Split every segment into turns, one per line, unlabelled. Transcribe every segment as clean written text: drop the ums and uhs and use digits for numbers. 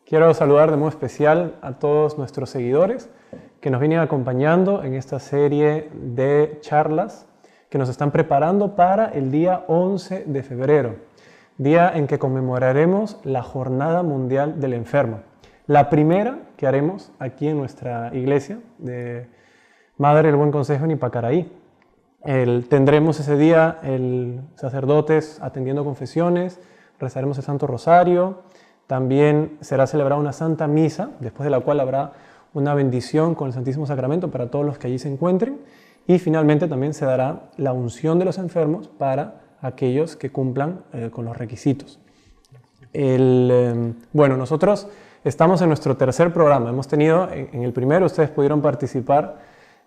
Quiero saludar de modo especial a todos nuestros seguidores que nos vienen acompañando en esta serie de charlas que nos están preparando para el día 11 de febrero, día en que conmemoraremos la Jornada Mundial del Enfermo, la primera que haremos aquí en nuestra iglesia de Madre del Buen Consejo en Ipacaraí. Tendremos ese día sacerdotes atendiendo confesiones, rezaremos el Santo Rosario, también será celebrada una Santa Misa, después de la cual habrá una bendición con el Santísimo Sacramento para todos los que allí se encuentren, y finalmente también se dará la unción de los enfermos para aquellos que cumplan con los requisitos. Bueno, nosotros estamos en nuestro tercer programa. Hemos tenido, en el primero ustedes pudieron participar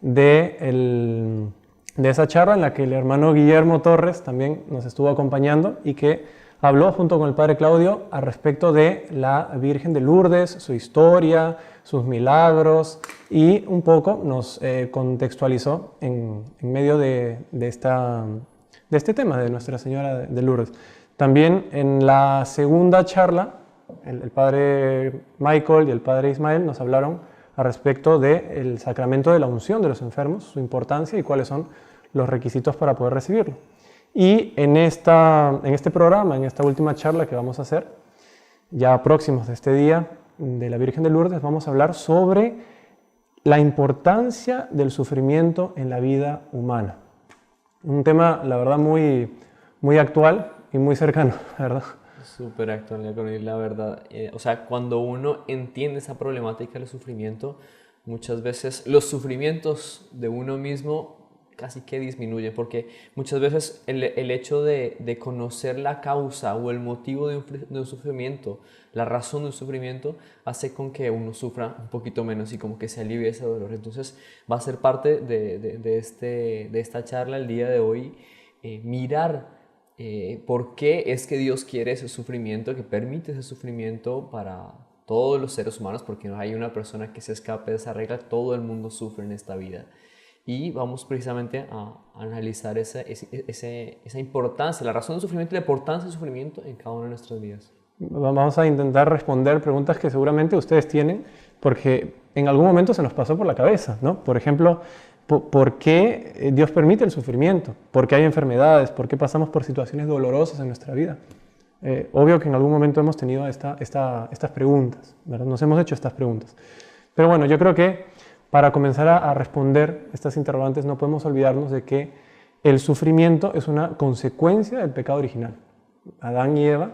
de esa charla en la que el hermano Guillermo Torres también nos estuvo acompañando y que habló junto con el padre Claudio al respecto de la Virgen de Lourdes, su historia, sus milagros, y un poco nos contextualizó en medio de este tema de Nuestra Señora de Lourdes. También en la segunda charla, el padre Michael y el padre Ismael nos hablaron al respecto del sacramento de la unción de los enfermos, su importancia y cuáles son los requisitos para poder recibirlo. Y en este programa, en esta última charla que vamos a hacer, ya próximos de este día de la Virgen de Lourdes, vamos a hablar sobre la importancia del sufrimiento en la vida humana. Un tema, la verdad, muy, muy actual y muy cercano, la verdad.
Súper actual, la verdad. O sea, cuando uno entiende esa problemática del sufrimiento, muchas veces los sufrimientos de uno mismo casi que disminuyen, porque muchas veces el hecho de conocer la causa o el motivo de un sufrimiento, la razón de un sufrimiento, hace con que uno sufra un poquito menos y como que se alivie ese dolor. Entonces va a ser parte de esta charla el día de hoy, mirar por qué es que Dios quiere ese sufrimiento, que permite ese sufrimiento para todos los seres humanos, porque no hay una persona que se escape de esa regla, todo el mundo sufre en esta vida. Y vamos precisamente a analizar esa importancia, la razón del sufrimiento y la importancia del sufrimiento en cada una de nuestras vidas.
Vamos a intentar responder preguntas que seguramente ustedes tienen, porque en algún momento se nos pasó por la cabeza, ¿no? Por ejemplo, ¿por qué Dios permite el sufrimiento? ¿Por qué hay enfermedades? ¿Por qué pasamos por situaciones dolorosas en nuestra vida? Obvio que en algún momento hemos tenido estas preguntas, ¿verdad? Nos hemos hecho estas preguntas. Pero bueno, yo creo que para comenzar a responder estas interrogantes no podemos olvidarnos de que el sufrimiento es una consecuencia del pecado original. Adán y Eva,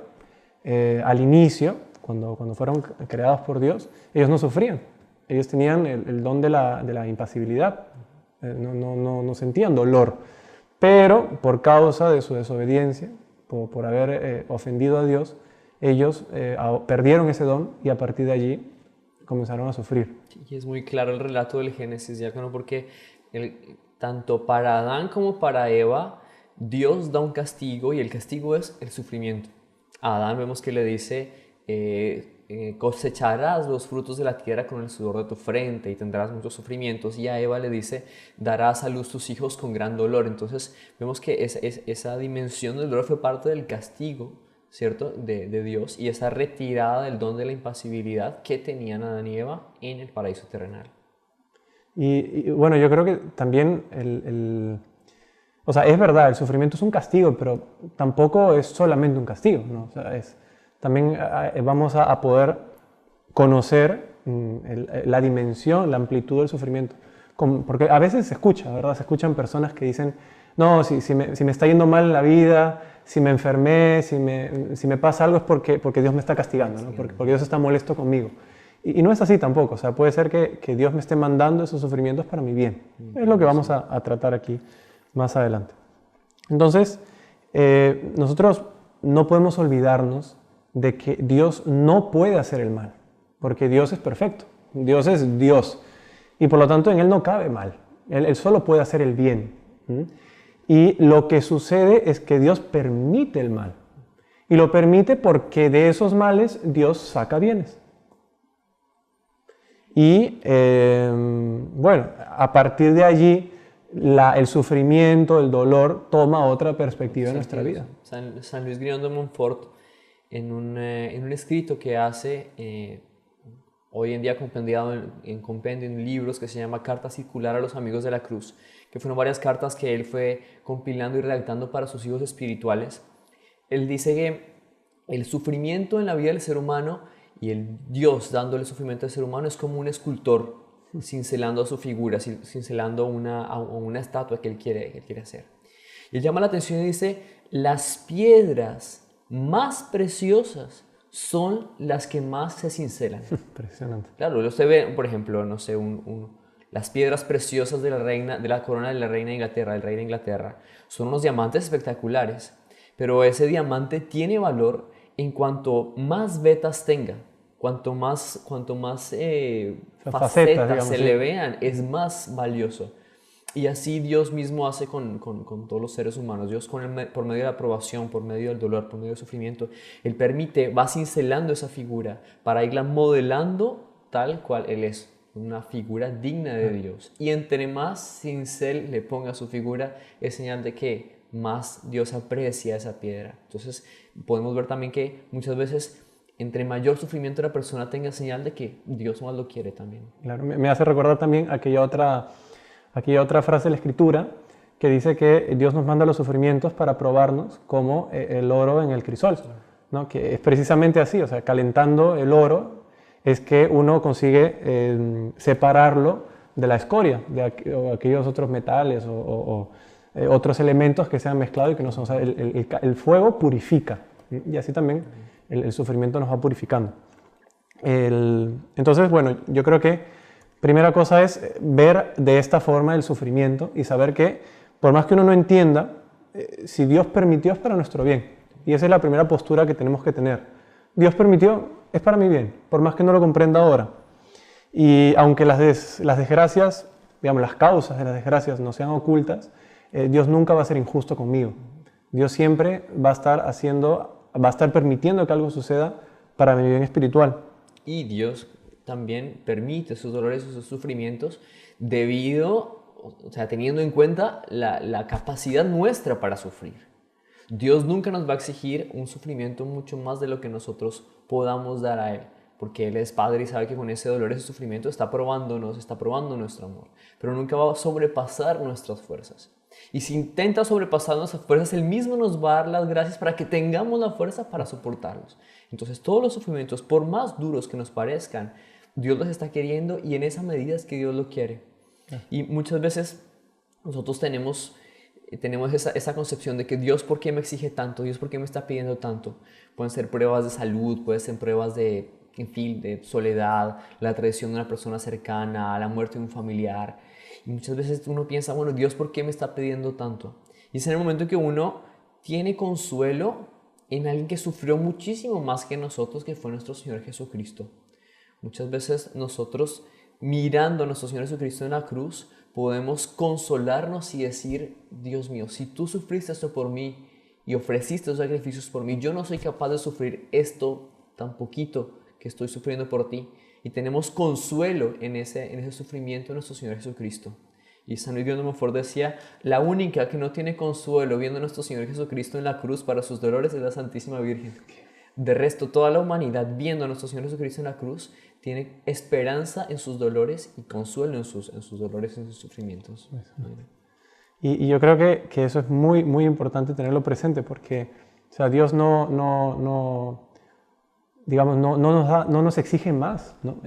al inicio, cuando fueron creados por Dios, ellos no sufrían. Ellos tenían el don de la impasibilidad, no sentían dolor. Pero por causa de su desobediencia, por haber ofendido a Dios, ellos perdieron ese don y a partir de allí comenzaron a sufrir.
Y es muy claro el relato del Génesis, diácono, porque tanto para Adán como para Eva, Dios da un castigo y el castigo es el sufrimiento. A Adán vemos que le dice, cosecharás los frutos de la tierra con el sudor de tu frente y tendrás muchos sufrimientos. Y a Eva le dice, darás a luz tus hijos con gran dolor. Entonces vemos que esa dimensión del dolor fue parte del castigo, ¿cierto?, de Dios, y esa retirada del don de la impasibilidad que tenían Adán y Eva en el paraíso terrenal.
Y bueno, yo creo que también o sea, es verdad, el sufrimiento es un castigo, pero tampoco es solamente un castigo, ¿no? O sea, también vamos a poder conocer la dimensión, la amplitud del sufrimiento. Porque a veces se escucha, ¿verdad? Se escuchan personas que dicen, no, si me está yendo mal en la vida, si me enfermé, si me pasa algo es porque Dios me está castigando, ¿no? Porque Dios está molesto conmigo. Y no es así tampoco, o sea, puede ser que Dios me esté mandando esos sufrimientos para mi bien. Es lo que vamos a tratar aquí más adelante. Entonces, nosotros no podemos olvidarnos de que Dios no puede hacer el mal, porque Dios es perfecto, Dios es Dios, y por lo tanto en Él no cabe mal, Él solo puede hacer el bien. Y lo que sucede es que Dios permite el mal, y lo permite porque de esos males Dios saca bienes. Y bueno, a partir de allí el sufrimiento, el dolor toma otra perspectiva en nuestra vida.
San Luis Grignon de Montfort, en un escrito que hace, hoy en día compendiado en compendio en libros, que se llama Carta Circular a los Amigos de la Cruz, que fueron varias cartas que él fue compilando y redactando para sus hijos espirituales. Él dice que el sufrimiento en la vida del ser humano y el Dios dándole sufrimiento al ser humano es como un escultor cincelando a su figura, cincelando una estatua que él quiere hacer. Y él llama la atención y dice, las piedras más preciosas son las que más se cincelan.
Impresionante.
Claro, usted ve, por ejemplo, no sé, las piedras preciosas de la corona de la reina de Inglaterra, del rey de Inglaterra, son unos diamantes espectaculares, pero ese diamante tiene valor en cuanto más vetas tenga, cuanto más facetas
digamos,
se
sí.
le vean, es más valioso. Y así Dios mismo hace con todos los seres humanos. Dios por medio de la aprobación, por medio del dolor, por medio del sufrimiento, Él va cincelando esa figura para irla modelando tal cual Él es, una figura digna de Dios. Y entre más cincel le ponga su figura, es señal de que más Dios aprecia esa piedra. Entonces podemos ver también que muchas veces entre mayor sufrimiento la persona tenga señal de que Dios más lo quiere también.
Claro, me hace recordar también aquella otra frase de la Escritura que dice que Dios nos manda los sufrimientos para probarnos como el oro en el crisol, ¿no? Que es precisamente así, o sea, calentando el oro es que uno consigue separarlo de la escoria, o aquellos otros metales o otros elementos que se han mezclado y que no son, o sea, el fuego purifica, y así también el sufrimiento nos va purificando. Entonces, bueno, yo creo que primera cosa es ver de esta forma el sufrimiento y saber que por más que uno no entienda, si Dios permitió es para nuestro bien. Y esa es la primera postura que tenemos que tener. Dios permitió, es para mi bien, por más que no lo comprenda ahora. Y aunque las desgracias, digamos, las causas de las desgracias no sean ocultas, Dios nunca va a ser injusto conmigo. Dios siempre va a estar permitiendo que algo suceda para mi bien espiritual.
Y Dios también permite sus dolores y sus sufrimientos teniendo en cuenta la capacidad nuestra para sufrir. Dios nunca nos va a exigir un sufrimiento mucho más de lo que nosotros podamos dar a Él, porque Él es Padre y sabe que con ese dolor, ese sufrimiento está probando nuestro amor, pero nunca va a sobrepasar nuestras fuerzas. Y si intenta sobrepasar nuestras fuerzas, Él mismo nos va a dar las gracias para que tengamos la fuerza para soportarlos. Entonces todos los sufrimientos, por más duros que nos parezcan, Dios los está queriendo y en esa medida es que Dios lo quiere. Y muchas veces nosotros tenemos esa concepción de que Dios, ¿por qué me exige tanto? Dios, ¿por qué me está pidiendo tanto? Pueden ser pruebas de salud, pueden ser pruebas de soledad, la traición de una persona cercana, la muerte de un familiar. Y muchas veces uno piensa, bueno, Dios, ¿por qué me está pidiendo tanto? Y es en el momento en que uno tiene consuelo en alguien que sufrió muchísimo más que nosotros, que fue nuestro Señor Jesucristo. Muchas veces nosotros, mirando a nuestro Señor Jesucristo en la cruz, podemos consolarnos y decir, Dios mío, si tú sufriste esto por mí y ofreciste los sacrificios por mí, yo no soy capaz de sufrir esto tan poquito que estoy sufriendo por ti. Y tenemos consuelo en ese sufrimiento de nuestro Señor Jesucristo. Y San Luis de Montfort decía, la única que no tiene consuelo viendo a nuestro Señor Jesucristo en la cruz para sus dolores es la Santísima Virgen. De resto, toda la humanidad viendo a nuestro Señor Jesucristo en la cruz tiene esperanza en sus dolores y consuelo en sus dolores y en sus sufrimientos.
Y yo creo que eso es muy, muy importante tenerlo presente porque, o sea, Dios digamos, no nos exige más, ¿no?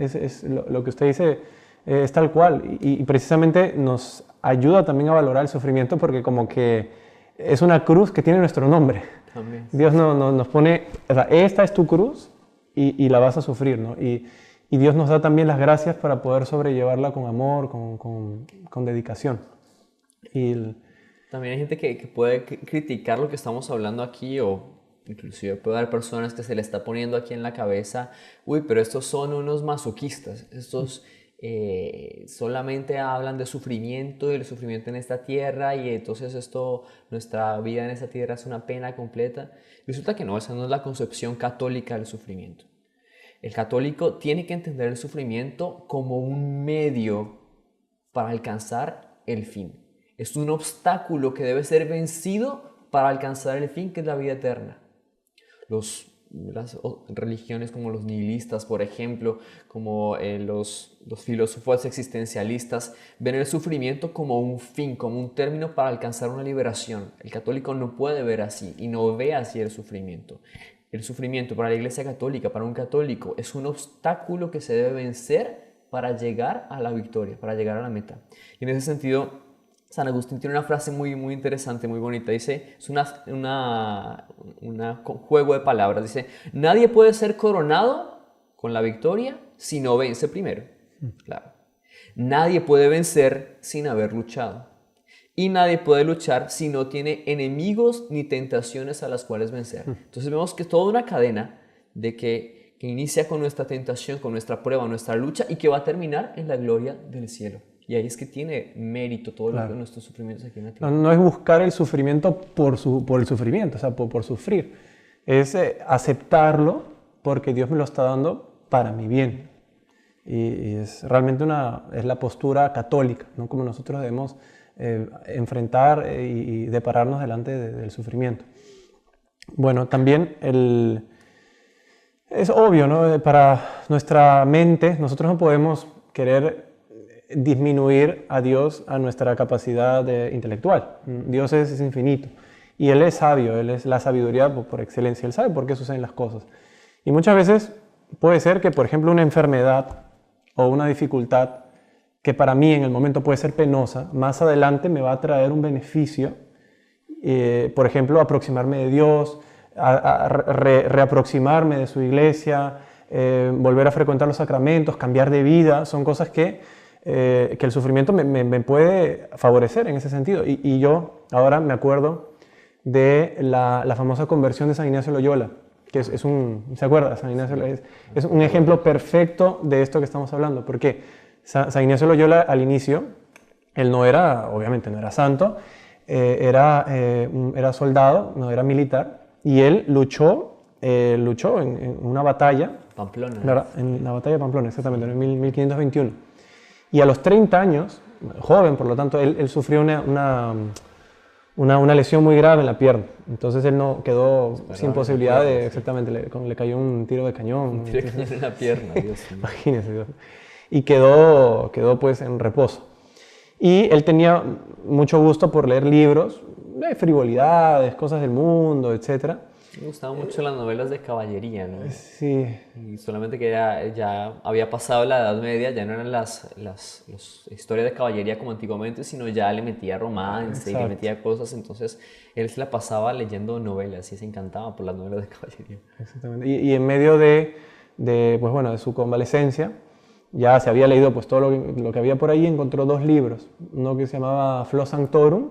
Lo que usted dice es tal cual y precisamente nos ayuda también a valorar el sufrimiento porque como que es una cruz que tiene nuestro nombre.
Amén.
Dios nos pone, o sea, esta es tu cruz y la vas a sufrir, ¿no? Y Dios nos da también las gracias para poder sobrellevarla con amor, con dedicación.
También hay gente que puede criticar lo que estamos hablando aquí o inclusive puede haber personas que se le está poniendo aquí en la cabeza, uy, pero estos son unos masoquistas, estos solamente hablan de sufrimiento y el sufrimiento en esta tierra y entonces nuestra vida en esta tierra es una pena completa. Resulta que no, esa no es la concepción católica del sufrimiento. El católico tiene que entender el sufrimiento como un medio para alcanzar el fin. Es un obstáculo que debe ser vencido para alcanzar el fin, que es la vida eterna. Los las religiones como los nihilistas, por ejemplo, como los filósofos existencialistas, ven el sufrimiento como un fin, como un término para alcanzar una liberación. El católico no puede ver así y no ve así el sufrimiento. El sufrimiento para la Iglesia Católica, para un católico, es un obstáculo que se debe vencer para llegar a la victoria, para llegar a la meta. Y en ese sentido, San Agustín tiene una frase muy, muy interesante, muy bonita. Dice, es un juego de palabras. Dice, nadie puede ser coronado con la victoria si no vence primero. Claro. Nadie puede vencer sin haber luchado. Y nadie puede luchar si no tiene enemigos ni tentaciones a las cuales vencer. Entonces vemos que es toda una cadena de que inicia con nuestra tentación, con nuestra prueba, nuestra lucha y que va a terminar en la gloria del cielo. Y ahí es que tiene mérito todo lo que nuestros sufrimientos aquí en la tierra.
No es buscar el sufrimiento por el sufrimiento, o sea, por sufrir. Es aceptarlo porque Dios me lo está dando para mi bien. Y es realmente es la postura católica, ¿no? Como nosotros debemos enfrentar y depararnos delante del sufrimiento. Bueno, también es obvio, ¿no? Para nuestra mente, nosotros no podemos querer disminuir a Dios a nuestra capacidad intelectual. Dios es infinito y Él es sabio, Él es la sabiduría por excelencia, Él sabe por qué suceden las cosas. Y muchas veces puede ser que, por ejemplo, una enfermedad o una dificultad que para mí en el momento puede ser penosa, más adelante me va a traer un beneficio, por ejemplo, aproximarme de Dios, reaproximarme de su iglesia, volver a frecuentar los sacramentos, cambiar de vida, son cosas que el sufrimiento me puede favorecer en ese sentido. Y yo ahora me acuerdo de la famosa conversión de San Ignacio Loyola, que ¿se acuerda? San Ignacio es un ejemplo perfecto de esto que estamos hablando, porque San Ignacio Loyola al inicio, él no era, obviamente no era santo, era soldado, no era militar, y él luchó en una batalla.
Pamplona.
En la batalla de Pamplona, exactamente, en 1521. Y a los 30 años, joven por lo tanto, él sufrió una lesión muy grave en la pierna. Entonces él no quedó sin posibilidad de, exactamente, le cayó un tiro de cañón.
Un tiro de cañón en la pierna, Dios mío.
Imagínese, Dios. Y quedó pues en reposo. Y él tenía mucho gusto por leer libros de frivolidades, cosas del mundo, etc.
Me gustaban mucho las novelas de caballería, ¿no?
Sí.
Y solamente que ya había pasado la Edad Media, ya no eran las historias de caballería como antiguamente, sino ya le metía romance. Exacto. Y le metía cosas, entonces él se la pasaba leyendo novelas y se encantaba por las novelas de caballería.
Exactamente. Y en medio de su convalecencia, ya se había leído pues todo lo que había por ahí, encontró 2 libros, uno que se llamaba Flos Sanctorum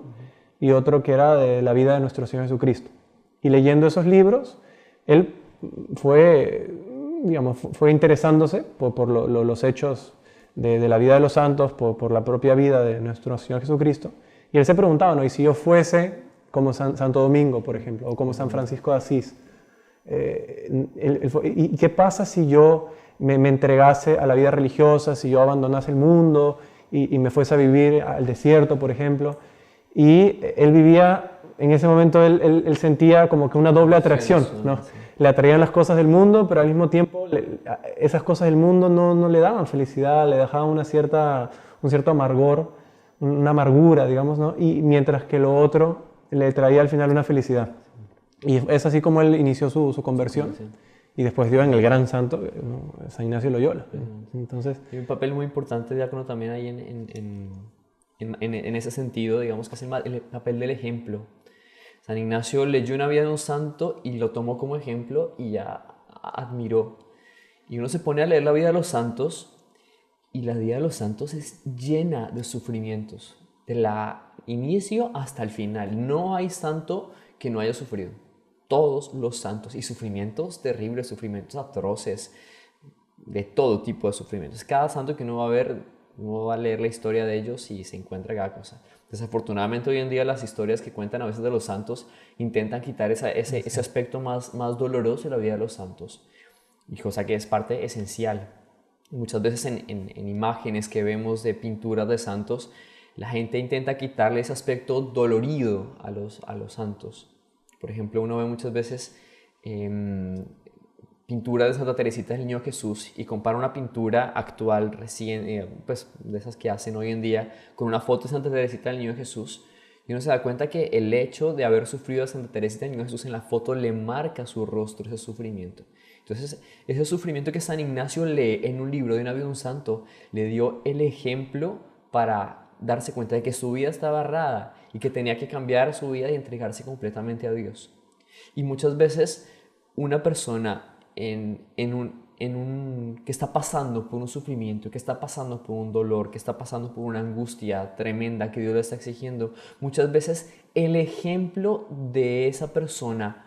y otro que era de la vida de nuestro Señor Jesucristo. Y leyendo esos libros, él fue interesándose por los hechos de la vida de los santos, por la propia vida de nuestro Señor Jesucristo. Y él se preguntaba, ¿no? ¿Y si yo fuese como Santo Domingo, por ejemplo, o como San Francisco de Asís? ¿Y qué pasa si yo me entregase a la vida religiosa, si yo abandonase el mundo y me fuese a vivir al desierto, por ejemplo? Y él vivía, en ese momento él sentía como que una doble atracción, ¿no? Sí. Le atraían las cosas del mundo, pero al mismo tiempo esas cosas del mundo no le daban felicidad, le dejaban un cierto amargor, una amargura, digamos, ¿no? Y mientras que lo otro le traía al final una felicidad. Y es así como él inició su conversión. Sí. Y después dio en el gran santo, ¿no? San Ignacio Loyola. Entonces,
y un papel muy importante, diácono, también ahí en ese sentido, digamos que es el papel del ejemplo. San Ignacio leyó una vida de un santo y lo tomó como ejemplo y ya admiró. Y uno se pone a leer la vida de los santos y la vida de los santos es llena de sufrimientos, de la inicio hasta el final. No hay santo que no haya sufrido. Todos los santos, y sufrimientos terribles, sufrimientos atroces, de todo tipo de sufrimientos. Cada santo que uno va a ver, uno va a leer la historia de ellos y se encuentra cada cosa. Desafortunadamente hoy en día las historias que cuentan a veces de los santos intentan quitar ese aspecto más doloroso de la vida de los santos, y cosa que es parte esencial. Muchas veces en imágenes que vemos de pinturas de santos, la gente intenta quitarle ese aspecto dolorido a los santos. Por ejemplo, uno ve muchas veces pintura de Santa Teresita del Niño Jesús y compara una pintura actual, recién, pues de esas que hacen hoy en día, con una foto de Santa Teresita del Niño Jesús, y uno se da cuenta que el hecho de haber sufrido a Santa Teresita del Niño Jesús en la foto le marca su rostro, ese sufrimiento. Entonces, ese sufrimiento que San Ignacio lee en un libro de una vida de un santo, le dio el ejemplo para darse cuenta de que su vida estaba errada y que tenía que cambiar su vida y entregarse completamente a Dios. Y muchas veces una persona que está pasando por un sufrimiento, que está pasando por un dolor, que está pasando por una angustia tremenda que Dios le está exigiendo, muchas veces el ejemplo de esa persona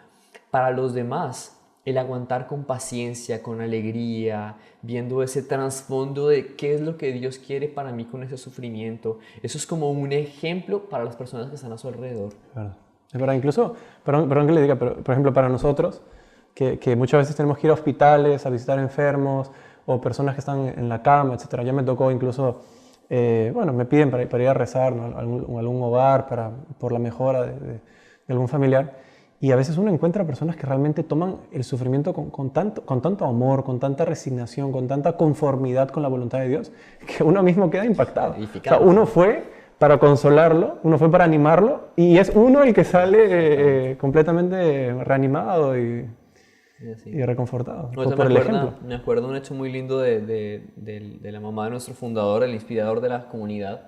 para los demás, el aguantar con paciencia, con alegría, viendo ese trasfondo de qué es lo que Dios quiere para mí con ese sufrimiento, eso es como un ejemplo para las personas que están a su alrededor.
Claro. Es verdad, incluso, perdón que le diga, pero por ejemplo para nosotros, que muchas veces tenemos que ir a hospitales a visitar enfermos o personas que están en la cama, etcétera. Ya me tocó incluso, bueno, me piden para ir a rezar, ¿no? algún hogar por la mejora de algún familiar. Y a veces uno encuentra personas que realmente toman el sufrimiento con tanto amor, con tanta resignación, con tanta conformidad con la voluntad de Dios, que uno mismo queda impactado. O sea, uno fue para consolarlo, uno fue para animarlo, y es uno el que sale completamente reanimado y reconfortado por el ejemplo.
Me acuerdo un hecho muy lindo de la mamá de nuestro fundador, el inspirador de la comunidad.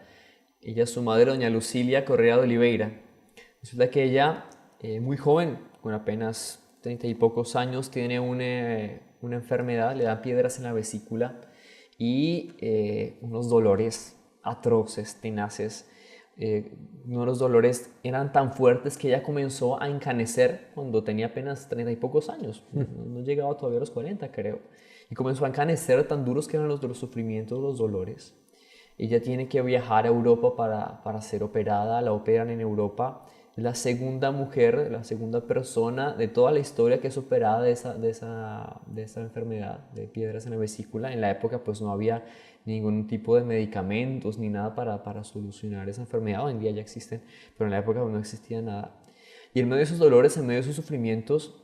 Ella es su madre, doña Lucilia Correa de Oliveira. Resulta que ella, muy joven, con apenas 30 y pocos años, tiene una enfermedad, le dan piedras en la vesícula y unos dolores atroces, tenaces. Uno de los dolores eran tan fuertes que ella comenzó a encanecer cuando tenía apenas 30 y pocos años. No llegaba todavía a los 40, creo. Y comenzó a encanecer tan duros que eran los sufrimientos, los dolores. Ella tiene que viajar a Europa para ser operada. La operan en Europa. Es la segunda mujer, la segunda persona de toda la historia que es operada de esa enfermedad de piedras en la vesícula. En la época pues no había ningún tipo de medicamentos ni nada para solucionar esa enfermedad. Hoy en día ya existen, pero en la época no existía nada. Y en medio de esos dolores, en medio de esos sufrimientos,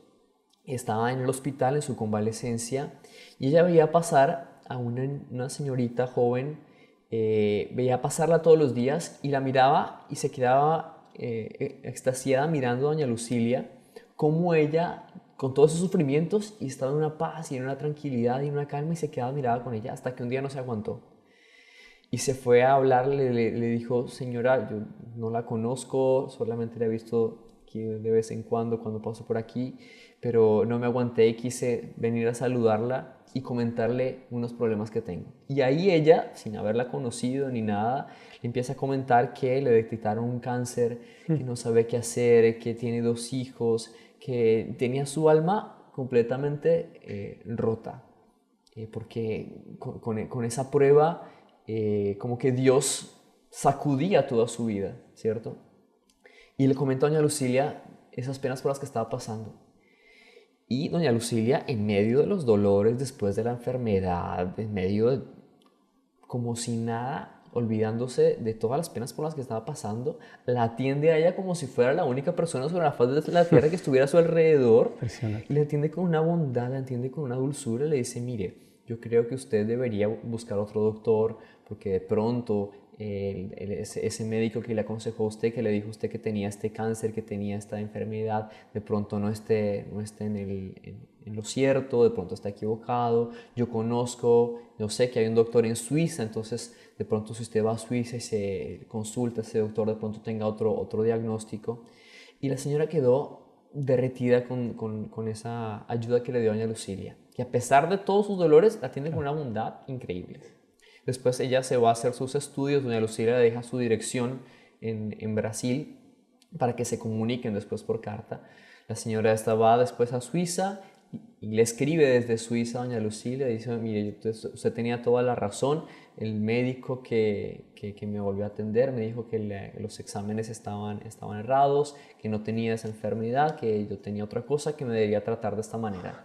estaba en el hospital en su convalecencia y ella veía pasar a una señorita joven, veía pasarla todos los días y la miraba y se quedaba extasiada mirando a doña Lucilia, cómo ella, con todos esos sufrimientos, y estaba en una paz y en una tranquilidad y en una calma, y se quedaba mirada con ella hasta que un día no se aguantó. Y se fue a hablarle, le dijo: señora, yo no la conozco, solamente la he visto aquí de vez en cuando paso por aquí, pero no me aguanté y quise venir a saludarla y comentarle unos problemas que tengo. Y ahí ella, sin haberla conocido ni nada, le empieza a comentar que le detectaron un cáncer, que no sabe qué hacer, que tiene 2 hijos, que tenía su alma completamente rota, porque con esa prueba como que Dios sacudía toda su vida, ¿cierto? Y le comentó a doña Lucilia esas penas por las que estaba pasando. Y doña Lucilia, en medio de los dolores después de la enfermedad, en medio de, como si nada, olvidándose de todas las penas por las que estaba pasando, la atiende a ella como si fuera la única persona sobre la faz de la tierra que estuviera a su alrededor. Y la atiende con una bondad, la atiende con una dulzura. Le dice: mire, yo creo que usted debería buscar otro doctor, porque de pronto ese médico que le aconsejó a usted, que le dijo a usted que tenía este cáncer, que tenía esta enfermedad, de pronto no esté en lo cierto, de pronto está equivocado. Yo sé que hay un doctor en Suiza, entonces de pronto si usted va a Suiza y se consulta a ese doctor, de pronto tenga otro diagnóstico. Y la señora quedó derretida con esa ayuda que le dio doña Lucilia, que a pesar de todos sus dolores la tiene con una bondad increíble. Después ella se va a hacer sus estudios, doña Lucilia le deja su dirección en Brasil para que se comuniquen después por carta. La señora esta va después a Suiza y le escribe desde Suiza a doña Lucilia, dice: mire, usted tenía toda la razón, el médico que me volvió a atender me dijo que los exámenes estaban errados, que no tenía esa enfermedad, que yo tenía otra cosa, que me debería tratar de esta manera.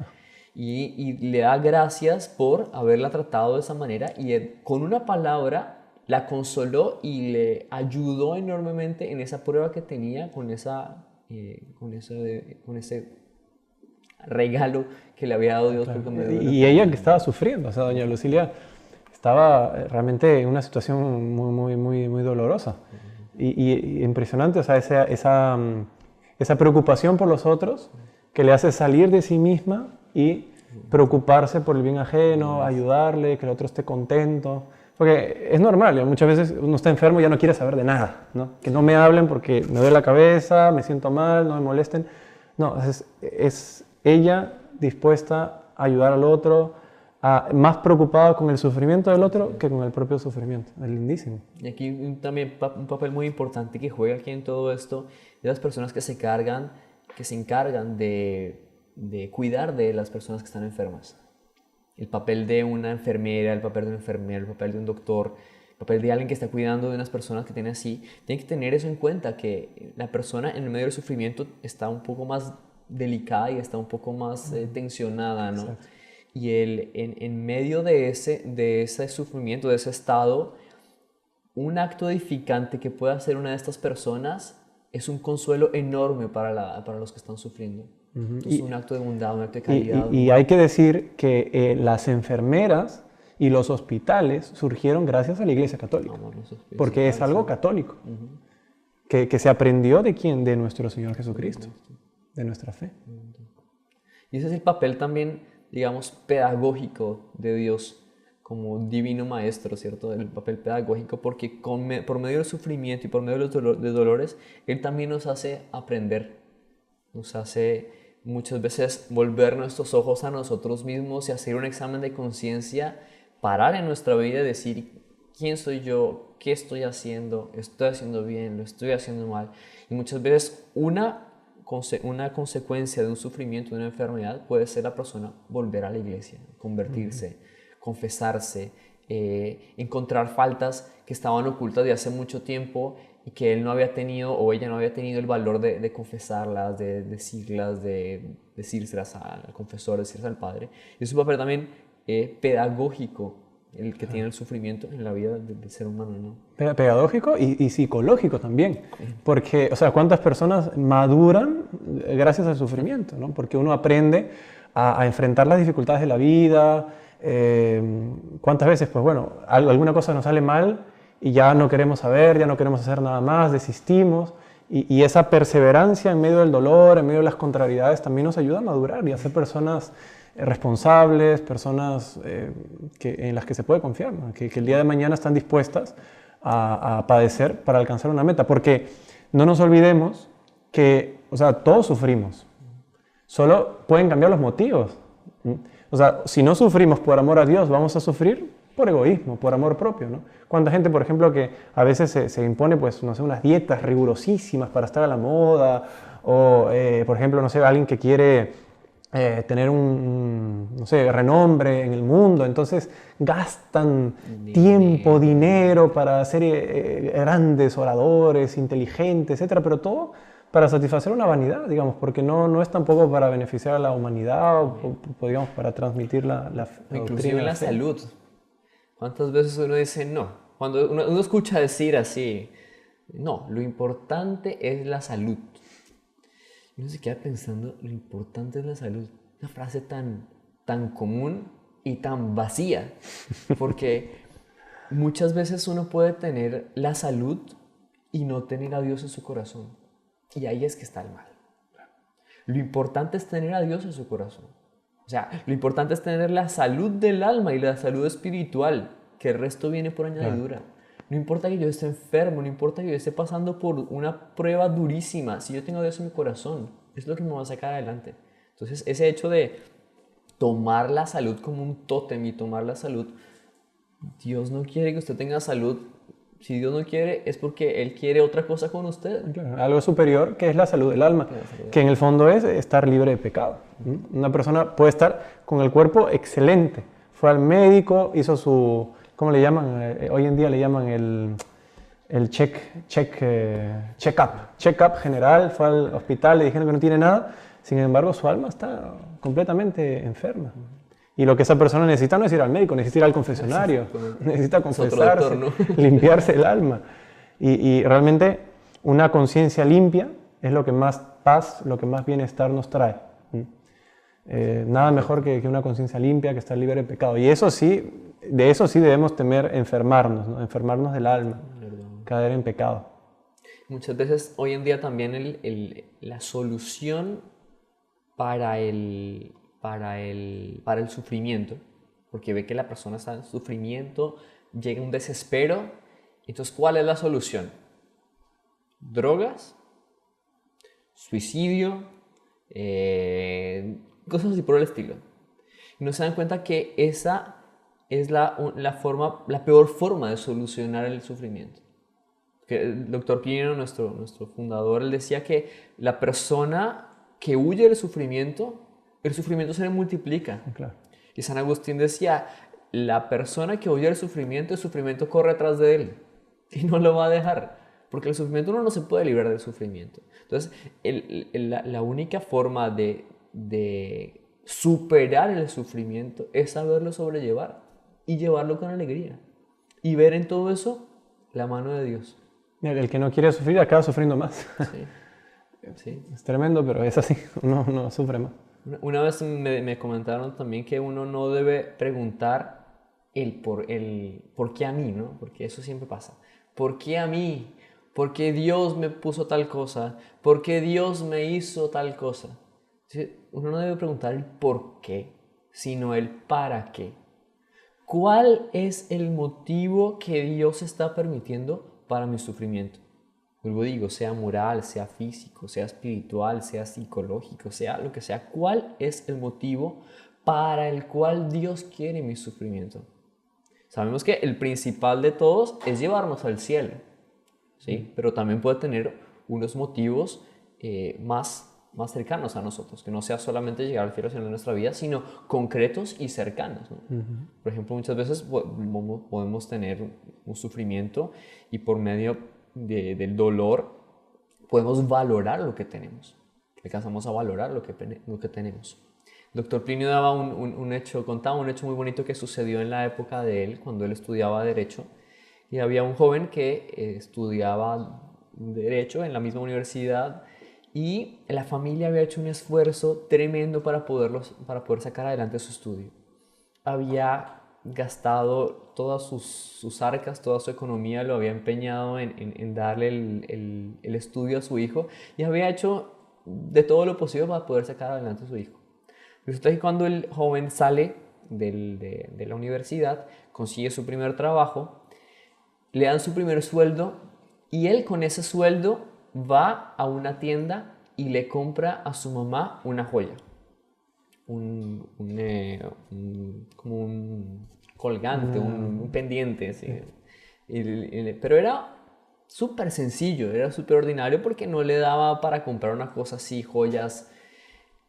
Y le da gracias por haberla tratado de esa manera, y con una palabra la consoló y le ayudó enormemente en esa prueba que tenía, con ese regalo que le había dado Dios por medio de
y ella que estaba sufriendo, o sea, doña Lucilia estaba realmente en una situación muy dolorosa. Y impresionante, o sea, esa preocupación por los otros que le hace salir de sí misma y preocuparse por el bien ajeno, ayudarle, que el otro esté contento. Porque es normal, muchas veces uno está enfermo y ya no quiere saber de nada, ¿no? Que no me hablen porque me duele la cabeza, me siento mal, no me molesten. No, es ella dispuesta a ayudar al otro, más preocupada con el sufrimiento del otro que con el propio sufrimiento. Es lindísimo.
Y aquí también un papel muy importante que juega aquí en todo esto de las personas que se encargan de cuidar de las personas que están enfermas. El papel de una enfermera, el papel de un enfermero, el papel de un doctor, el papel de alguien que está cuidando de unas personas que tiene así, tiene que tener eso en cuenta, que la persona en el medio del sufrimiento está un poco más delicada y está un poco más tensionada, ¿no? Exacto. Y en medio de ese sufrimiento, de ese estado, un acto edificante que pueda hacer una de estas personas es un consuelo enorme para los que están sufriendo. Es un acto de bondad, un acto de caridad.
Y hay que decir que las enfermeras y los hospitales surgieron gracias a la Iglesia Católica, porque es algo católico, que se aprendió ¿de quién? De nuestro Señor Jesucristo, de nuestra fe.
Y ese es el papel también, digamos, pedagógico de Dios como divino maestro, ¿cierto? El papel pedagógico, porque por medio del sufrimiento y por medio de los dolores, Él también nos hace aprender, nos hace muchas veces volver nuestros ojos a nosotros mismos y hacer un examen de conciencia, parar en nuestra vida y decir, ¿quién soy yo? ¿Qué estoy haciendo? ¿Estoy haciendo bien? ¿Lo estoy haciendo mal? Y muchas veces una consecuencia de un sufrimiento, de una enfermedad, puede ser la persona volver a la iglesia, convertirse, confesarse, encontrar faltas que estaban ocultas de hace mucho tiempo y que él no había tenido o ella no había tenido el valor de confesarlas, de decírselas al confesor, decírselas al padre. Y es un papel también pedagógico el que tiene el sufrimiento en la vida del ser humano, ¿no?
Pedagógico y psicológico también, porque, o sea, ¿cuántas personas maduran gracias al sufrimiento, ¿no? Porque uno aprende a enfrentar las dificultades de la vida. ¿Cuántas veces, pues bueno, alguna cosa nos sale mal y ya no queremos saber, ya no queremos hacer nada más, desistimos, y esa perseverancia en medio del dolor, en medio de las contrariedades, también nos ayuda a madurar y a ser personas responsables, personas en las que se puede confiar, ¿no? que el día de mañana están dispuestas a padecer para alcanzar una meta, porque no nos olvidemos que, o sea, todos sufrimos, solo pueden cambiar los motivos. O sea, si no sufrimos por amor a Dios, vamos a sufrir por egoísmo, por amor propio, ¿no? ¿Cuánta gente, por ejemplo, que a veces se impone, pues, no sé, unas dietas rigurosísimas para estar a la moda, o, por ejemplo, no sé, alguien que quiere tener no sé, renombre en el mundo, entonces gastan tiempo, dinero para ser grandes oradores, inteligentes, etcétera, pero todo para satisfacer una vanidad, digamos, porque no es tampoco para beneficiar a la humanidad o digamos, para transmitir la
inclusive la salud. ¿Cuántas veces uno dice no? Cuando uno escucha decir así, no, lo importante es la salud. Uno se queda pensando, lo importante es la salud. Una frase tan común y tan vacía, porque muchas veces uno puede tener la salud y no tener a Dios en su corazón. Y ahí es que está el mal. Lo importante es tener a Dios en su corazón. O sea, lo importante es tener la salud del alma y la salud espiritual, que el resto viene por añadidura. No importa que yo esté enfermo, no importa que yo esté pasando por una prueba durísima, si yo tengo a Dios en mi corazón, es lo que me va a sacar adelante. Entonces, ese hecho de tomar la salud como un tótem y tomar la salud, Dios no quiere que usted tenga salud. Si Dios no quiere, es porque Él quiere otra cosa con usted.
Claro, algo superior, que es la salud del alma, que en el fondo es estar libre de pecado. Una persona puede estar con el cuerpo excelente, fue al médico, hizo su, ¿cómo le llaman? Hoy en día le llaman el check-up general, fue al hospital, le dijeron que no tiene nada, sin embargo su alma está completamente enferma. Y lo que esa persona necesita no es ir al médico, necesita ir al confesionario, necesita confesarse, doctor, ¿no? Limpiarse el alma. Y realmente una conciencia limpia es lo que más paz, lo que más bienestar nos trae. Nada mejor que una conciencia limpia, que está libre de pecado. Y eso sí, de eso sí debemos temer enfermarnos, ¿no? Enfermarnos del alma, caer en pecado.
Muchas veces hoy en día también la solución para el sufrimiento, porque ve que la persona está en sufrimiento, llega un desespero. Entonces, ¿cuál es la solución? Drogas, suicidio, cosas así por el estilo. Y no se dan cuenta que esa es la peor forma de solucionar el sufrimiento. Que el doctor Plinio, nuestro fundador, él decía que la persona que huye del sufrimiento, el sufrimiento se le multiplica.
Claro.
Y San Agustín decía, la persona que huye del sufrimiento, el sufrimiento corre atrás de él y no lo va a dejar, porque el sufrimiento uno no se puede librar del sufrimiento. Entonces, la única forma de superar el sufrimiento es saberlo sobrellevar y llevarlo con alegría y ver en todo eso la mano de Dios.
El que no quiere sufrir acaba sufriendo más.
Sí, sí.
Es tremendo, pero es así, uno sufre más.
Una vez me comentaron también que uno no debe preguntar el por qué a mí, ¿no? Porque eso siempre pasa. ¿Por qué a mí? ¿Por qué Dios me puso tal cosa? ¿Por qué Dios me hizo tal cosa? Uno no debe preguntar el por qué, sino el para qué. ¿Cuál es el motivo que Dios está permitiendo para mi sufrimiento? Luego digo, sea moral, sea físico, sea espiritual, sea psicológico, sea lo que sea. ¿Cuál es el motivo para el cual Dios quiere mi sufrimiento? Sabemos que el principal de todos es llevarnos al cielo, ¿sí? Pero también puede tener unos motivos más cercanos a nosotros, que no sea solamente llegar al cielo en nuestra vida, sino concretos y cercanos, ¿no? Por ejemplo, muchas veces podemos tener un sufrimiento y por medio del dolor podemos valorar lo que tenemos. Alcanzamos a valorar lo que tenemos. El doctor Plinio daba contaba un hecho muy bonito que sucedió en la época de él, cuando él estudiaba Derecho. Y había un joven que estudiaba Derecho en la misma universidad y la familia había hecho un esfuerzo tremendo para poder sacar adelante su estudio. Había gastado todas sus arcas, toda su economía, lo había empeñado en darle el estudio a su hijo y había hecho de todo lo posible para poder sacar adelante a su hijo. Resulta que cuando el joven sale de la universidad, consigue su primer trabajo, le dan su primer sueldo y él con ese sueldo va a una tienda y le compra a su mamá una joya. Como un colgante, un pendiente, ¿sí? Pero era súper sencillo, era súper ordinario porque no le daba para comprar una cosa así, joyas.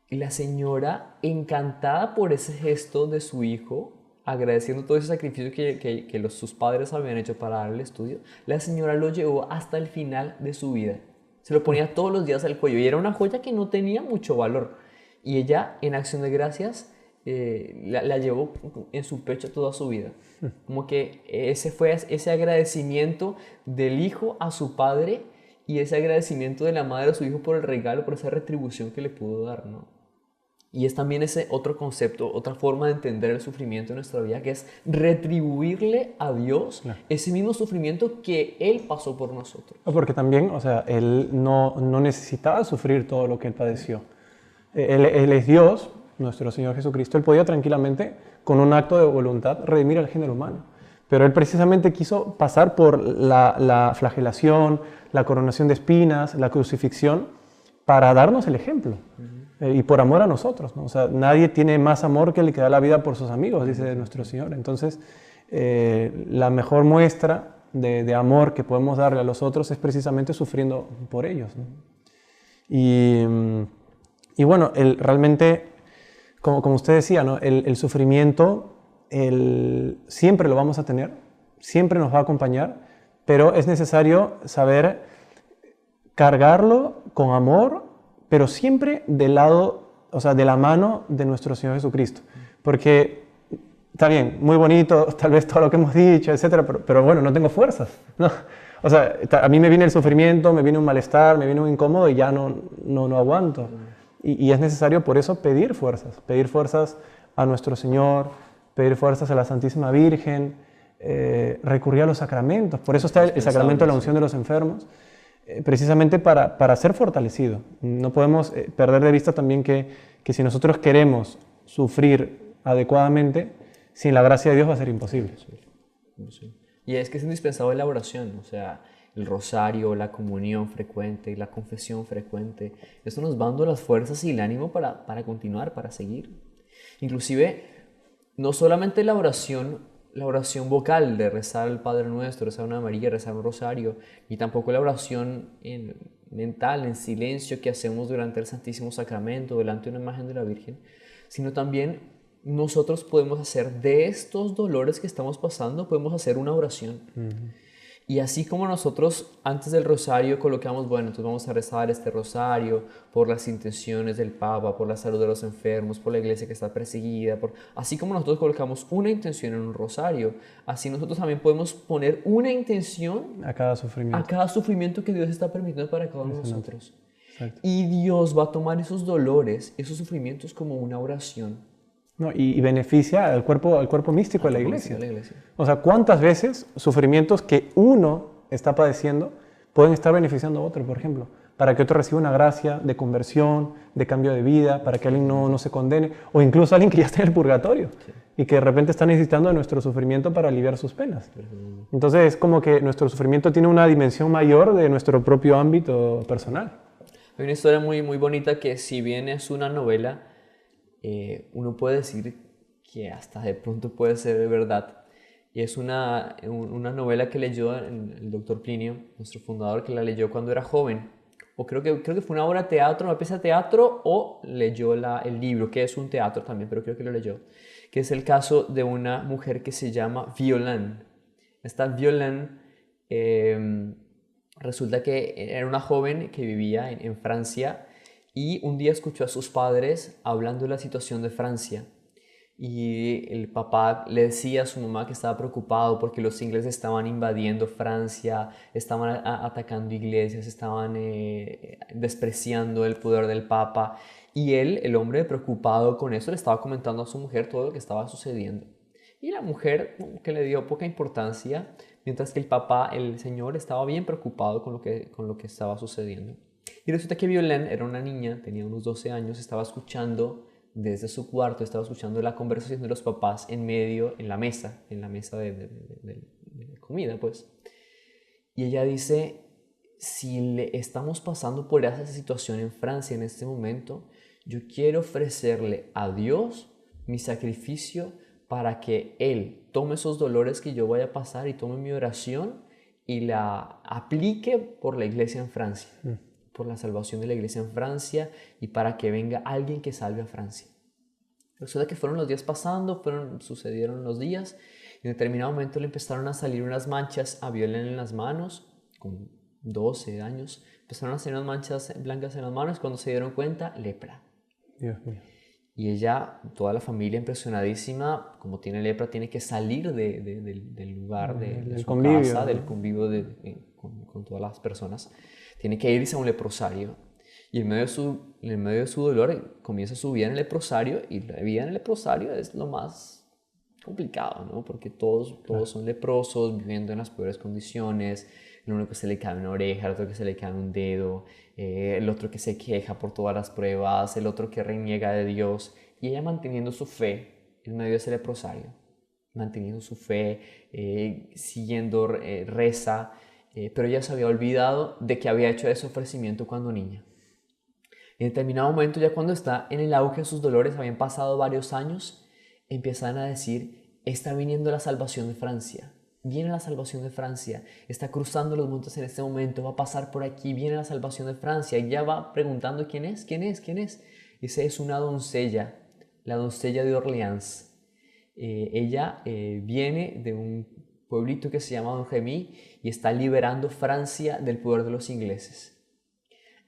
Y la señora, encantada por ese gesto de su hijo, agradeciendo todo ese sacrificio que sus padres habían hecho para darle el estudio, la señora lo llevó hasta el final de su vida. Se lo ponía todos los días al cuello y era una joya que no tenía mucho valor. Y ella, en acción de gracias, la llevó en su pecho toda su vida. Como que ese fue ese agradecimiento del hijo a su padre y ese agradecimiento de la madre a su hijo por el regalo, por esa retribución que le pudo dar, ¿no? Y es también ese otro concepto, otra forma de entender el sufrimiento en nuestra vida, que es retribuirle a Dios ese mismo sufrimiento que Él pasó por nosotros.
Porque también, o sea, Él no necesitaba sufrir todo lo que Él padeció. Él es Dios, nuestro Señor Jesucristo. Él podía tranquilamente, con un acto de voluntad, redimir al género humano. Pero Él precisamente quiso pasar por la flagelación, la coronación de espinas, la crucifixión, para darnos el ejemplo. Y por amor a nosotros, ¿no? O sea, nadie tiene más amor que el que da la vida por sus amigos, dice nuestro Señor. Entonces, la mejor muestra de amor que podemos darle a los otros es precisamente sufriendo por ellos, ¿no? Y bueno, realmente, como usted decía, ¿no? El sufrimiento siempre lo vamos a tener, siempre nos va a acompañar, pero es necesario saber cargarlo con amor, pero siempre del lado, o sea, de la mano de nuestro Señor Jesucristo. Porque está bien, muy bonito, tal vez todo lo que hemos dicho, etcétera, pero bueno, no tengo fuerzas, ¿no? O sea, a mí me viene el sufrimiento, me viene un malestar, me viene un incómodo y ya no aguanto. y es necesario por eso pedir fuerzas a nuestro Señor, pedir fuerzas a la Santísima Virgen, recurrir a los sacramentos. Por eso está el sacramento de la unción de los enfermos, precisamente para ser fortalecido. No podemos perder de vista también que si nosotros queremos sufrir adecuadamente, sin la gracia de Dios va a ser imposible.
Sí. Y es que es indispensable la oración, o sea, el rosario, la comunión frecuente, la confesión frecuente. Eso nos va dando las fuerzas y el ánimo para continuar, para seguir. Inclusive, no solamente la oración vocal de rezar al Padre Nuestro, rezar una María, rezar un rosario, ni tampoco la oración mental, en silencio, que hacemos durante el Santísimo Sacramento, delante de una imagen de la Virgen, sino también nosotros podemos hacer de estos dolores que estamos pasando, podemos hacer una oración. Y así como nosotros antes del rosario colocamos, bueno, entonces vamos a rezar este rosario por las intenciones del Papa, por la salud de los enfermos, por la iglesia que está perseguida, así como nosotros colocamos una intención en un rosario, así nosotros también podemos poner una intención
a cada sufrimiento
que Dios está permitiendo para cada uno de nosotros.
Exacto.
Y Dios va a tomar esos dolores, esos sufrimientos como una oración.
No, y beneficia al cuerpo místico de la iglesia. O sea, ¿cuántas veces sufrimientos que uno está padeciendo pueden estar beneficiando a otro, por ejemplo? Para que otro reciba una gracia de conversión, de cambio de vida, para que alguien no se condene, o incluso alguien que ya está en el purgatorio y que de repente está necesitando de nuestro sufrimiento para aliviar sus penas. Entonces es como que nuestro sufrimiento tiene una dimensión mayor de nuestro propio ámbito personal.
Hay una historia muy, muy bonita que, si bien es una novela, uno puede decir que hasta de pronto puede ser de verdad. Y es una novela que leyó el doctor Plinio, nuestro fundador, que la leyó cuando era joven. O creo que fue una obra de teatro, una pieza de teatro, o leyó el libro, que es un teatro también, pero creo que lo leyó. Que es el caso de una mujer que se llama Violaine. Esta Violaine resulta que era una joven que vivía en Francia, y un día escuchó a sus padres hablando de la situación de Francia. Y el papá le decía a su mamá que estaba preocupado porque los ingleses estaban invadiendo Francia, estaban atacando iglesias, estaban despreciando el poder del papa. Y él, el hombre preocupado con eso, le estaba comentando a su mujer todo lo que estaba sucediendo. Y la mujer, que le dio poca importancia, mientras que el papá, el señor, estaba bien preocupado con lo que estaba sucediendo. Y resulta que Violaine era una niña, tenía unos 12 años, estaba escuchando desde su cuarto, estaba escuchando la conversación de los papás en la mesa de comida, pues. Y ella dice, si estamos pasando por esa situación en Francia en este momento, yo quiero ofrecerle a Dios mi sacrificio para que Él tome esos dolores que yo voy a pasar y tome mi oración y la aplique por la iglesia en Francia. Por la salvación de la iglesia en Francia y para que venga alguien que salve a Francia. Resulta que fueron los días pasando, sucedieron los días, y en determinado momento le empezaron a salir unas manchas a Violaine en las manos, con 12 años, empezaron a salir unas manchas blancas en las manos, cuando se dieron cuenta, lepra.
Dios mío.
Y ella, toda la familia impresionadísima, como tiene lepra, tiene que salir del lugar, de su
convivio,
casa,
¿no?
del convivio con todas las personas. Tiene que irse a un leprosario. Y en medio de su dolor comienza su vida en el leprosario, y la vida en el leprosario es lo más complicado, ¿no? Porque todos son leprosos, viviendo en las peores condiciones. El uno que se le cae una oreja, el otro que se le cae un dedo, el otro que se queja por todas las pruebas, el otro que reniega de Dios. Y ella manteniendo su fe en medio de ese leprosario, manteniendo su fe, siguiendo, reza, pero ella se había olvidado de que había hecho ese ofrecimiento cuando niña. En determinado momento, ya cuando está en el auge de sus dolores, habían pasado varios años, empiezan a decir, está viniendo la salvación de Francia, viene la salvación de Francia, está cruzando los montes en este momento, va a pasar por aquí, viene la salvación de Francia, y ya va preguntando quién es. Dice, es una doncella, la doncella de Orleans. Ella viene de un pueblito que se llama Domremy y está liberando Francia del poder de los ingleses.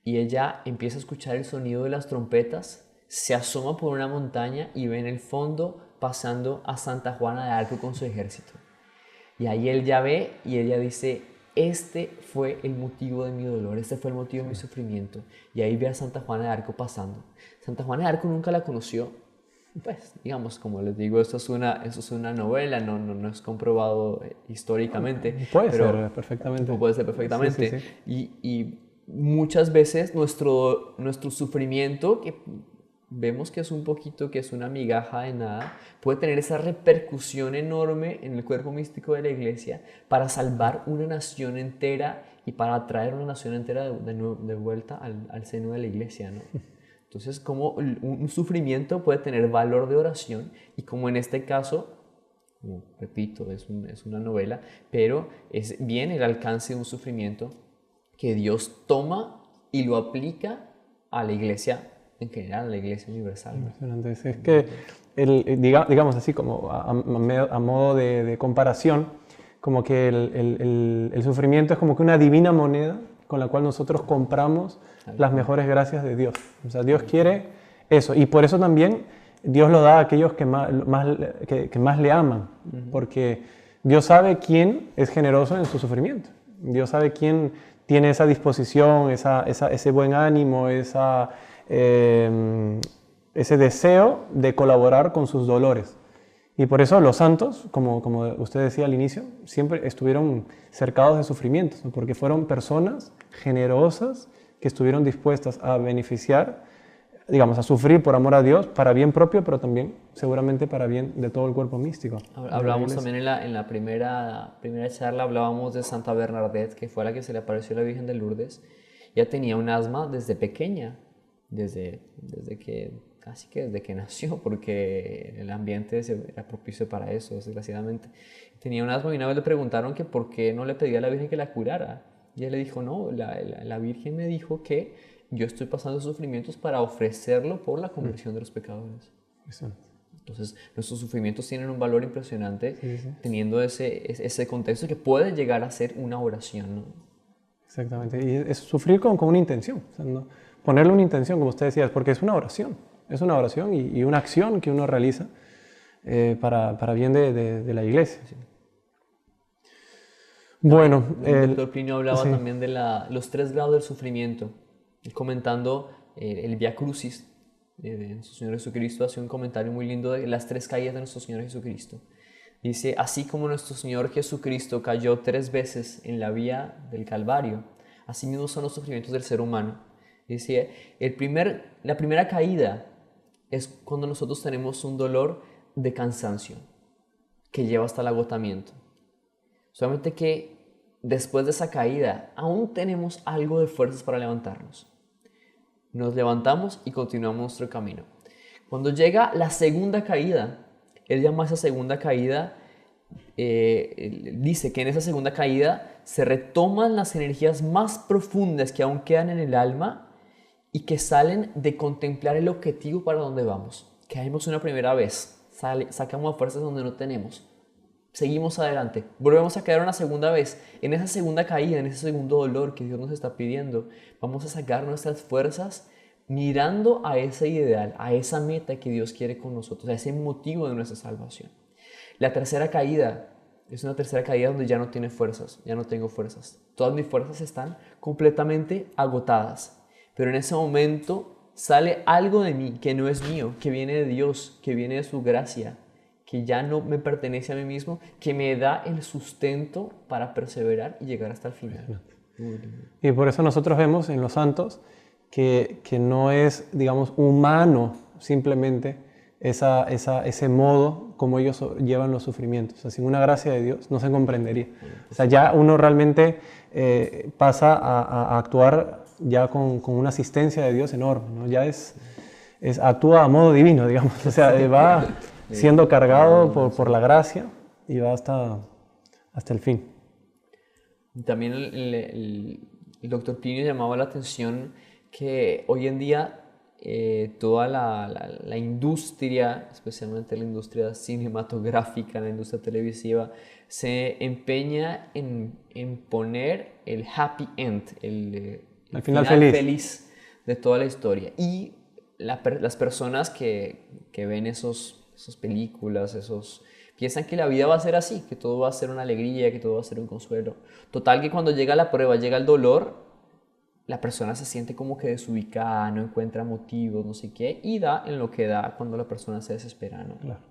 Y ella empieza a escuchar el sonido de las trompetas, se asoma por una montaña y ve en el fondo pasando a Santa Juana de Arco con su ejército. Y ahí él ya ve y ella dice, este fue el motivo de mi dolor, este fue el motivo de mi sufrimiento. Y ahí ve a Santa Juana de Arco pasando. Santa Juana de Arco nunca la conoció. Pues, digamos, como les digo, esto es una novela, no es comprobado históricamente.
Puede ser perfectamente.
Puede ser perfectamente.
Sí, sí, sí.
Y muchas veces nuestro sufrimiento, que vemos que es un poquito, que es una migaja de nada, puede tener esa repercusión enorme en el cuerpo místico de la iglesia para salvar una nación entera y para traer una nación entera de vuelta al seno de la iglesia, ¿no? Entonces, como un sufrimiento puede tener valor de oración y como en este caso, como repito, es una novela, pero es bien el alcance de un sufrimiento que Dios toma y lo aplica a la iglesia en general, a la iglesia universal.
Impresionante. Es que, digamos así, como a modo de comparación, como que el sufrimiento es como que una divina moneda con la cual nosotros compramos las mejores gracias de Dios. O sea, Dios quiere eso. Y por eso también Dios lo da a aquellos que más le aman. Porque Dios sabe quién es generoso en su sufrimiento. Dios sabe quién tiene esa disposición, ese buen ánimo, ese deseo de colaborar con sus dolores. Y por eso los santos, como usted decía al inicio, siempre estuvieron cercados de sufrimientos, ¿no? Porque fueron personas generosas que estuvieron dispuestas a beneficiar, digamos, a sufrir por amor a Dios, para bien propio, pero también seguramente para bien de todo el cuerpo místico.
Hablábamos también en la primera charla, hablábamos de Santa Bernadette, que fue la que se le apareció a la Virgen de Lourdes. Ella tenía un asma desde pequeña, desde que nació, porque el ambiente era propicio para eso, desgraciadamente. Tenía un asma y una vez le preguntaron que por qué no le pedía a la Virgen que la curara. Y él le dijo, no, la Virgen me dijo que yo estoy pasando sufrimientos para ofrecerlo por la conversión de los pecadores. Entonces, nuestros sufrimientos tienen un valor impresionante, teniendo ese contexto que puede llegar a ser una oración, ¿no?
Exactamente, y es sufrir con una intención, o sea, ¿no? Ponerle una intención, como usted decía, porque es una oración y una acción que uno realiza para bien de la iglesia. Sí.
Bueno, el doctor Plinio hablaba también de los 3 grados del sufrimiento, comentando el Vía Crucis de nuestro Señor Jesucristo. Hace un comentario muy lindo de las 3 caídas de nuestro Señor Jesucristo. Dice, así como nuestro Señor Jesucristo cayó 3 veces en la vía del Calvario, así mismo son los sufrimientos del ser humano. Dice, la primera caída es cuando nosotros tenemos un dolor de cansancio que lleva hasta el agotamiento. Solamente que después de esa caída aún tenemos algo de fuerzas para levantarnos. Nos levantamos y continuamos nuestro camino. Cuando llega la segunda caída, él llama a esa segunda caída, dice que en esa segunda caída se retoman las energías más profundas que aún quedan en el alma y que salen de contemplar el objetivo para donde vamos. Caímos una primera vez, sacamos fuerzas donde no tenemos, seguimos adelante, volvemos a caer una segunda vez. En esa segunda caída, en ese segundo dolor que Dios nos está pidiendo, vamos a sacar nuestras fuerzas mirando a ese ideal, a esa meta que Dios quiere con nosotros, a ese motivo de nuestra salvación. La tercera caída es una tercera caída donde ya no tiene fuerzas, ya no tengo fuerzas. Todas mis fuerzas están completamente agotadas. Pero en ese momento sale algo de mí que no es mío, que viene de Dios, que viene de su gracia, que ya no me pertenece a mí mismo, que me da el sustento para perseverar y llegar hasta el final.
Y por eso nosotros vemos en los santos que no es, digamos, humano simplemente ese modo como ellos llevan los sufrimientos. O sea, sin una gracia de Dios no se comprendería. O sea, ya uno realmente pasa a actuar ya con una asistencia de Dios enorme, ¿no? Ya actúa a modo divino, digamos. O sea, va siendo cargado por la gracia y va hasta el fin.
También el doctor Plinio llamaba la atención que hoy en día toda la industria, especialmente la industria cinematográfica, la industria televisiva, se empeña en poner el happy end, el final feliz de toda la historia. Y las personas que ven esas películas, esos Piensan que la vida va a ser así, que todo va a ser una alegría, que todo va a ser un consuelo. Total que cuando llega la prueba, llega el dolor, la persona se siente como que desubicada, no encuentra motivos, no sé qué, y da en lo que da cuando la persona se desespera, ¿no?
Claro.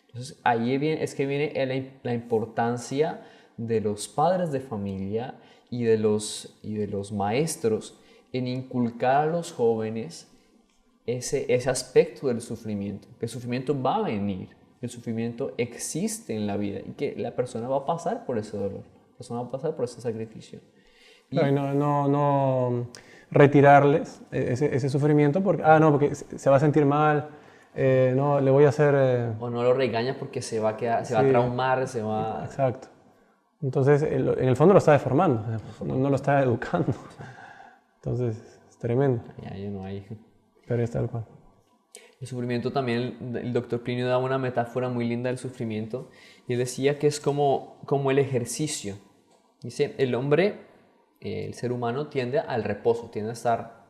Entonces ahí es que viene la importancia de los padres de familia y de los maestros en inculcar a los jóvenes ese aspecto del sufrimiento, que el sufrimiento va a venir, que el sufrimiento existe en la vida y que la persona va a pasar por ese dolor, la persona va a pasar por ese sacrificio.
Claro, y no retirarles ese sufrimiento porque, porque se va a sentir mal, no, le voy a hacer...
O no lo regaña porque se va a quedar, se va a traumar, se va...
Exacto. Entonces, en el fondo lo está deformando, no lo está educando. Entonces, es tremendo.
Ya no hay...
Pero es tal cual.
El sufrimiento también, el doctor Plinio daba una metáfora muy linda del sufrimiento y él decía que es como el ejercicio. Dice, el hombre, el ser humano tiende al reposo, tiende a estar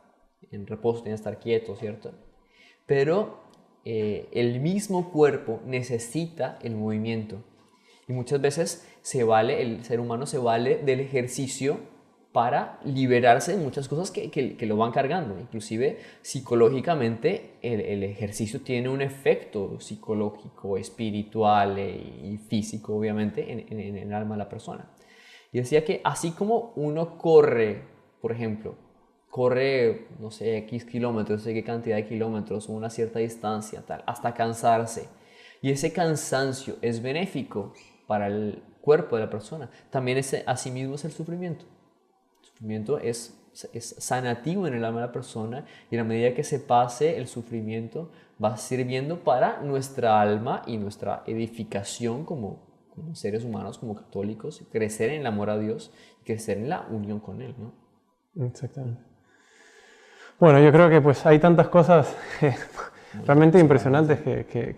en reposo, tiende a estar quieto, ¿cierto? Pero el mismo cuerpo necesita el movimiento y muchas veces el ser humano se vale del ejercicio para liberarse de muchas cosas que lo van cargando. Inclusive psicológicamente el ejercicio tiene un efecto psicológico, espiritual y físico obviamente en el alma de la persona. Y decía que así como uno corre, por ejemplo, no sé, X kilómetros, no sé qué cantidad de kilómetros, una cierta distancia, tal, hasta cansarse. Y ese cansancio es benéfico para el cuerpo de la persona. También asimismo es el sufrimiento. El sufrimiento es sanativo en el alma de la persona y a medida que se pase el sufrimiento va sirviendo para nuestra alma y nuestra edificación como seres humanos, como católicos, crecer en el amor a Dios y crecer en la unión con Él, ¿no?
Exactamente. Bueno, yo creo que pues hay tantas cosas realmente impresionantes que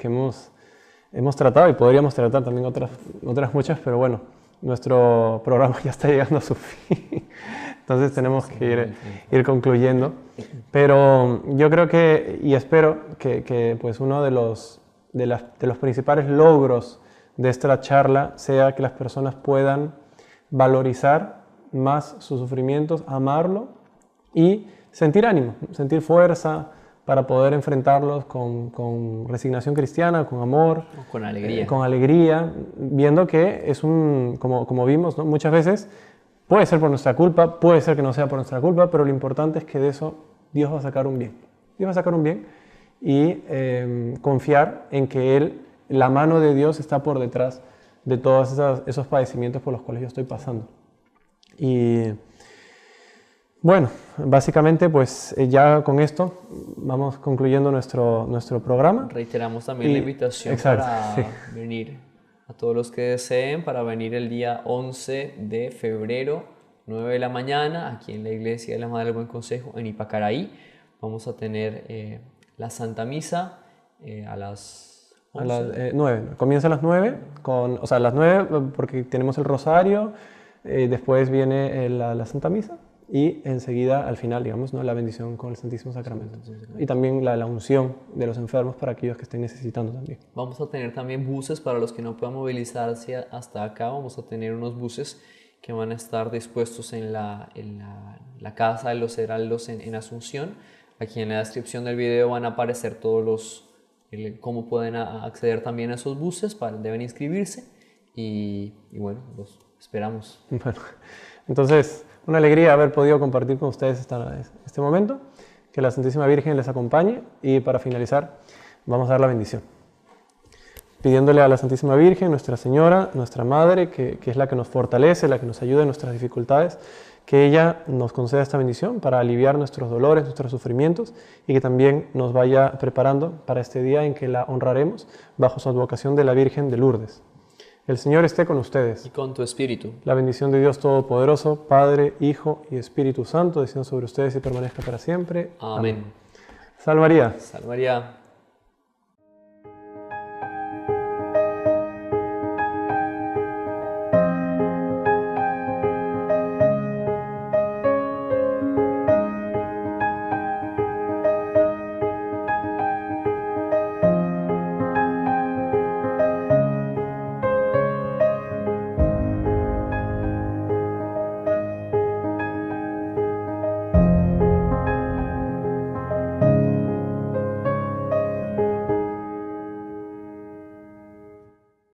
hemos tratado y podríamos tratar también otras muchas, pero bueno, nuestro programa ya está llegando a su fin, entonces tenemos que ir concluyendo. Pero yo creo que, y espero que pues uno de los principales logros de esta charla sea que las personas puedan valorizar más sus sufrimientos, amarlo y sentir ánimo, sentir fuerza para poder enfrentarlos con resignación cristiana, con amor,
con alegría.
Con alegría, viendo que es como vimos, ¿no? Muchas veces puede ser por nuestra culpa, puede ser que no sea por nuestra culpa, pero lo importante es que de eso Dios va a sacar un bien. Dios va a sacar un bien y confiar en que la mano de Dios está por detrás de todos esos padecimientos por los cuales yo estoy pasando. Y bueno, básicamente pues ya con esto vamos concluyendo nuestro programa.
Reiteramos también la invitación para venir a todos los que deseen, para venir el día 11 de febrero, 9 de la mañana, aquí en la Iglesia de la Madre del Buen Consejo, en Ipacaraí. Vamos a tener la Santa Misa a las
9. Comienza a las 9, a las 9 porque tenemos el rosario, después viene la Santa Misa y enseguida al final, digamos, ¿no? La bendición con el Santísimo Sacramento. Y también la unción de los enfermos para aquellos que estén necesitando también.
Vamos a tener también buses para los que no puedan movilizarse hasta acá. Vamos a tener unos buses que van a estar dispuestos en la Casa de los Heraldos en Asunción. Aquí en la descripción del video van a aparecer todos cómo pueden acceder también a esos buses, deben inscribirse y bueno, los esperamos.
Bueno, entonces, una alegría haber podido compartir con ustedes este momento, que la Santísima Virgen les acompañe y para finalizar vamos a dar la bendición. Pidiéndole a la Santísima Virgen, Nuestra Señora, nuestra Madre, que es la que nos fortalece, la que nos ayuda en nuestras dificultades, que ella nos conceda esta bendición para aliviar nuestros dolores, nuestros sufrimientos y que también nos vaya preparando para este día en que la honraremos bajo su advocación de la Virgen de Lourdes. El Señor esté con ustedes.
Y con tu espíritu.
La bendición de Dios Todopoderoso, Padre, Hijo y Espíritu Santo, descienda sobre ustedes y permanezca para siempre.
Amén.
Salve María.
Salve María.